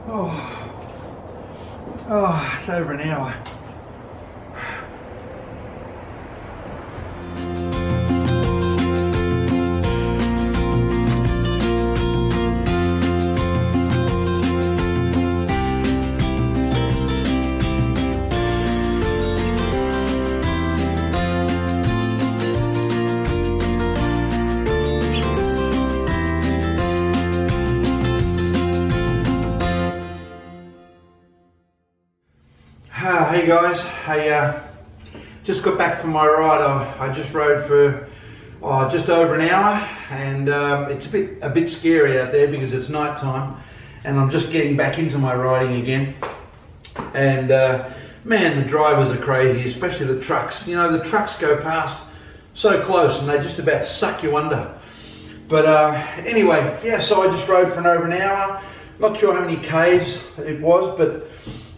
It's over an hour. Hey guys, I just got back from my ride. I just rode for just over an hour, and it's a bit scary out there because it's night time, and I'm just getting back into my riding again. And man, the drivers are crazy, especially the trucks. You know, the trucks go past so close and they just about suck you under. But anyway, yeah, so I just rode for over an hour. Not sure how many Ks it was, but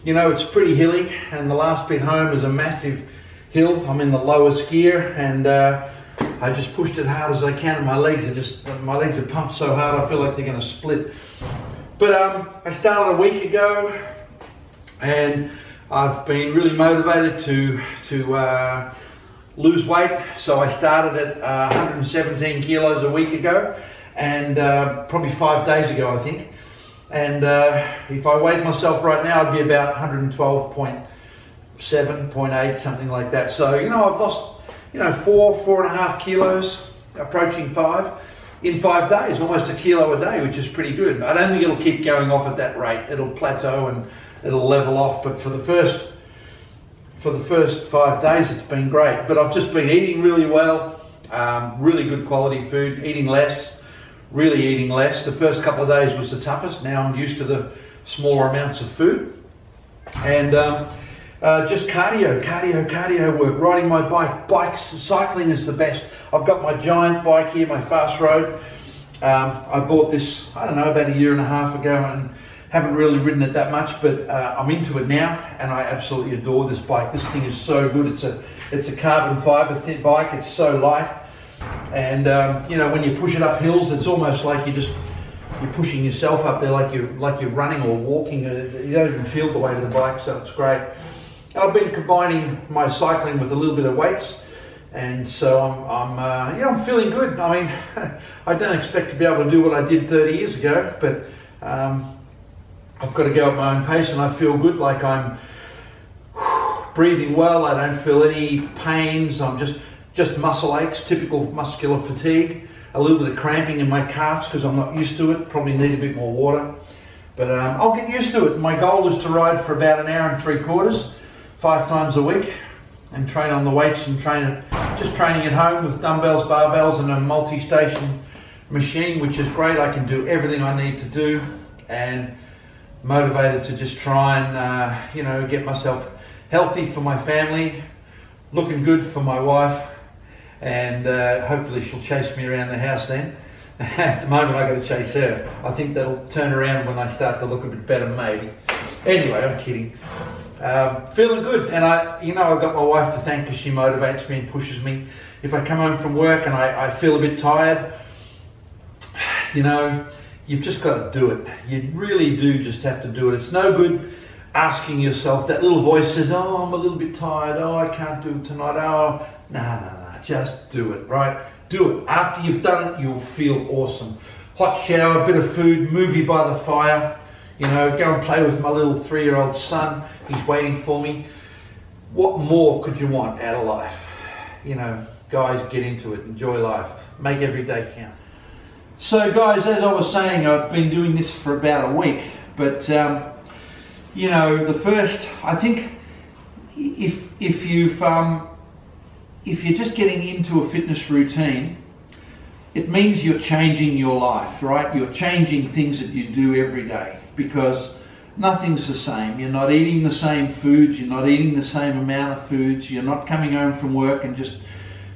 you know, it's pretty hilly, and the last bit home is a massive hill. I'm in the lowest gear, and I just pushed it hard as I can, and my legs are pumped so hard I feel like they're going to split. But I started a week ago, and I've been really motivated to lose weight. So I started at 117 kilos a week ago, and probably 5 days ago, I think. And if I weighed myself right now, I'd be about 112.7, 0.8, something like that. So, you know, I've lost, you know, 4.5 kilos, approaching 5, in 5 days, almost a kilo a day, which is pretty good. I don't think it'll keep going off at that rate. It'll plateau and it'll level off. But for the first 5 days, it's been great. But I've just been eating really well, really good quality food, eating less. Really eating less. The first couple of days was the toughest. Now I'm used to the smaller amounts of food. And just cardio work, riding my bike. Cycling is the best. I've got my giant bike here, my fast road. I bought this, I don't know, about 1.5 years ago, and haven't really ridden it that much, but I'm into it now, and I absolutely adore this bike. This thing is so good. It's a carbon fiber thin bike. It's so light. And you know, when you push it up hills, it's almost like you're pushing yourself up there, like you're running or walking. You don't even feel the weight of the bike, so it's great. And I've been combining my cycling with a little bit of weights, and so I'm feeling good. I mean, I don't expect to be able to do what I did 30 years ago, but I've got to go at my own pace, and I feel good. Like I'm breathing well. I don't feel any pains. I'm just muscle aches, typical muscular fatigue, a little bit of cramping in my calves because I'm not used to it, probably need a bit more water. But I'll get used to it. My goal is to ride for about 1.75 hours, 5 times a week, and train on the weights and just training at home with dumbbells, barbells, and a multi-station machine, which is great. I can do everything I need to do, and motivated to just try and you know, get myself healthy for my family, looking good for my wife, and hopefully she'll chase me around the house then. At the moment I got to chase her. I think that'll turn around when I start to look a bit better, maybe. Anyway, I'm kidding. Feeling good, and I've got my wife to thank because she motivates me and pushes me. If I come home from work and I feel a bit tired, you know, you've just got to do it. You really do just have to do it. It's no good asking yourself, that little voice says, oh, I'm a little bit tired, oh, I can't do it tonight, oh, no, just do it, right? Do it. After you've done it, you'll feel awesome. Hot shower, bit of food, movie by the fire, you know, go and play with my little 3-year-old son. He's waiting for me. What more could you want out of life? You know, guys, get into it, enjoy life, make every day count. So guys, as I was saying, I've been doing this for about a week, but you know, I think if you're just getting into a fitness routine, it means you're changing your life, right? You're changing things that you do every day, because nothing's the same. You're not eating the same foods, you're not eating the same amount of foods, you're not coming home from work and just,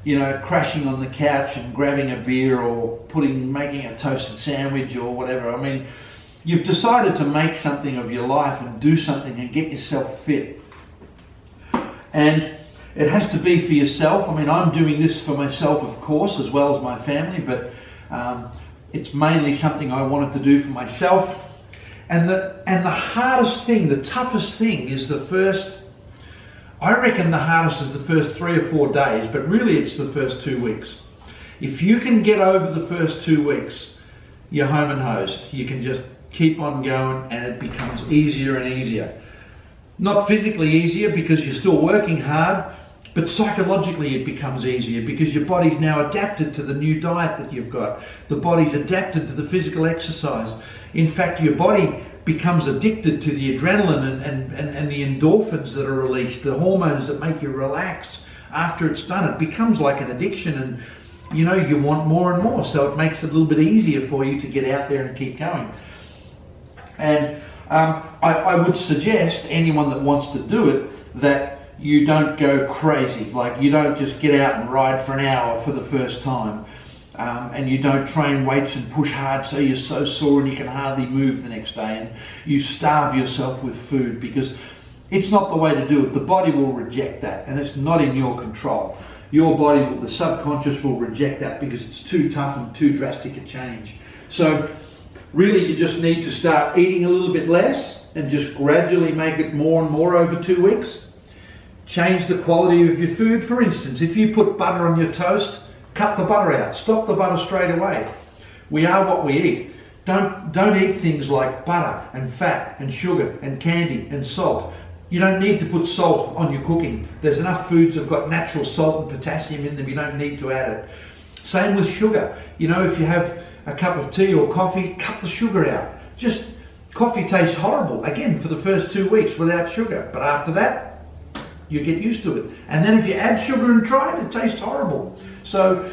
you know, crashing on the couch and grabbing a beer or making a toasted sandwich or whatever. I mean, you've decided to make something of your life and do something and get yourself fit. And it has to be for yourself. I mean, I'm doing this for myself, of course, as well as my family, but it's mainly something I wanted to do for myself. And the hardest thing, the toughest thing is I reckon the hardest is the first 3 or 4 days, but really it's the first 2 weeks. If you can get over the first 2 weeks, you're home and hosed. You can just keep on going and it becomes easier and easier. Not physically easier because you're still working hard, but psychologically it becomes easier because your body's now adapted to the new diet that you've got. The body's adapted to the physical exercise. In fact, your body becomes addicted to the adrenaline and the endorphins that are released, the hormones that make you relax after it's done. It becomes like an addiction, and you want more and more, so it makes it a little bit easier for you to get out there and keep going. And I would suggest anyone that wants to do it that you don't go crazy. Like, you don't just get out and ride for an hour for the first time, and you don't train weights and push hard so you're so sore and you can hardly move the next day, and you starve yourself with food, because it's not the way to do it. The body will reject that, and it's not in your control. Your body, the subconscious, will reject that because it's too tough and too drastic a change. So really you just need to start eating a little bit less and just gradually make it more and more over 2 weeks. Change the quality of your food. For instance, if you put butter on your toast, cut the butter out. Stop the butter straight away. We are what we eat. Don't eat things like butter and fat and sugar and candy and salt. You don't need to put salt on your cooking. There's enough foods that have got natural salt and potassium in them. You don't need to add it. Same with sugar. If you have a cup of tea or coffee, cut the sugar out. Coffee tastes horrible, again, for the first 2 weeks without sugar. But after that, you get used to it. And then if you add sugar and try it, it tastes horrible. So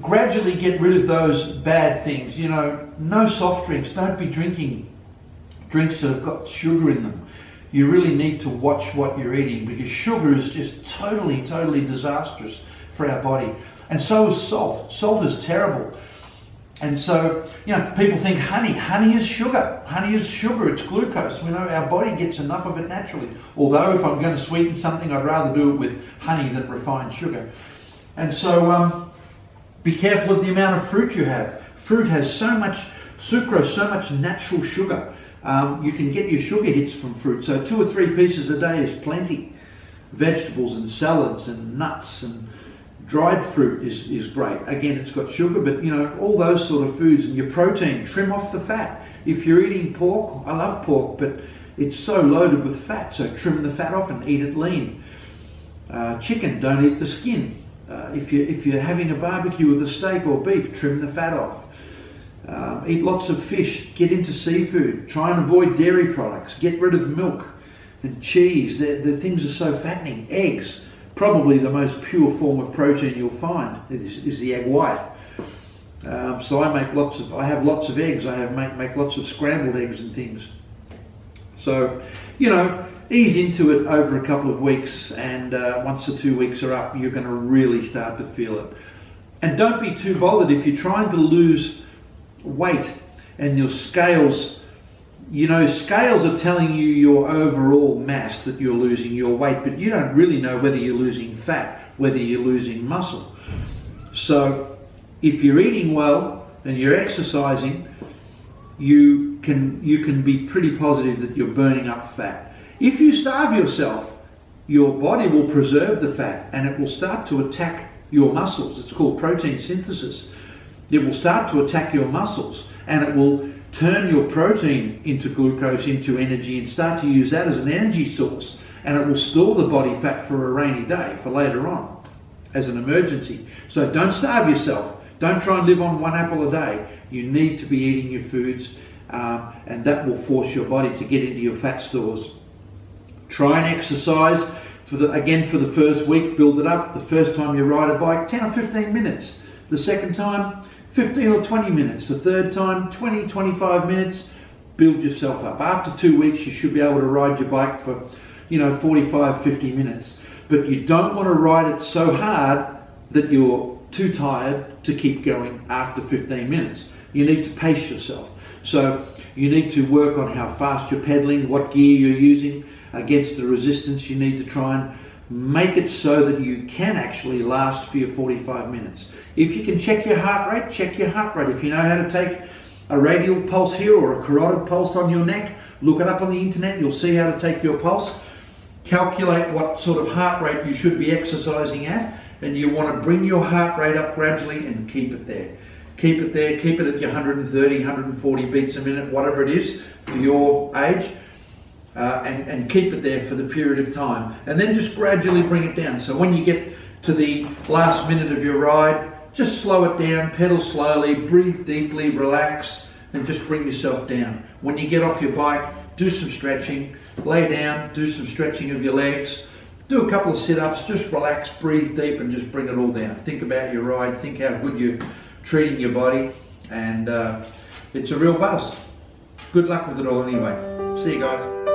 gradually get rid of those bad things. No soft drinks. Don't be drinking drinks that have got sugar in them. You really need to watch what you're eating, because sugar is just totally disastrous for our body. And so is salt. Salt is terrible. And so, people think honey is sugar. Honey is sugar, it's glucose. We know our body gets enough of it naturally. Although if I'm going to sweeten something, I'd rather do it with honey than refined sugar. And so be careful of the amount of fruit you have. Fruit has so much sucrose, so much natural sugar. You can get your sugar hits from fruit. So 2 or 3 pieces a day is plenty. Vegetables and salads and nuts and dried fruit is great. Again, it's got sugar, but all those sort of foods. And your protein, trim off the fat. If you're eating pork, I love pork, but it's so loaded with fat, so trim the fat off and eat it lean. Chicken, don't eat the skin. If you're having a barbecue with a steak or beef, trim the fat off. Eat lots of fish, get into seafood, try and avoid dairy products, get rid of milk and cheese. The things are so fattening. Eggs, probably the most pure form of protein you'll find is the egg white. So I have lots of eggs. I make lots of scrambled eggs and things. So, ease into it over a couple of weeks, and once the 2 weeks are up, you're going to really start to feel it. And don't be too bothered if you're trying to lose weight and your scales, scales are telling you your overall mass that you're losing, your weight, but you don't really know whether you're losing fat, whether you're losing muscle. So if you're eating well and you're exercising, you can be pretty positive that you're burning up fat. If you starve yourself, your body will preserve the fat and it will start to attack your muscles. It's called protein synthesis. It will start to attack your muscles, and it will turn your protein into glucose, into energy, and start to use that as an energy source. And it will store the body fat for a rainy day, for later on, as an emergency. So don't starve yourself. Don't try and live on 1 apple a day. You need to be eating your foods, and that will force your body to get into your fat stores. Try and exercise for the first week. Build it up. The first time you ride a bike, 10 or 15 minutes. The second time, 15 or 20 minutes. The third time, 20, 25 minutes. Build yourself up. After 2 weeks, you should be able to ride your bike for, 45, 50 minutes. But you don't want to ride it so hard that you're too tired to keep going after 15 minutes. You need to pace yourself. So you need to work on how fast you're pedaling, what gear you're using against the resistance. You need to try and make it so that you can actually last for your 45 minutes. If you can check your heart rate, check your heart rate. If you know how to take a radial pulse here or a carotid pulse on your neck. Look it up on the internet, you'll see how to take your pulse. Calculate what sort of heart rate you should be exercising at, and you want to bring your heart rate up gradually and keep it there. Keep it there, keep it at your 130, 140 beats a minute, whatever it is for your age, and keep it there for the period of time. And then just gradually bring it down. So when you get to the last minute of your ride, just slow it down, pedal slowly, breathe deeply, relax, and just bring yourself down. When you get off your bike, do some stretching, lay down, do some stretching of your legs, do a couple of sit-ups, just relax, breathe deep, and just bring it all down. Think about your ride, think how good you're treating your body, and it's a real buzz. Good luck with it all anyway. See you guys.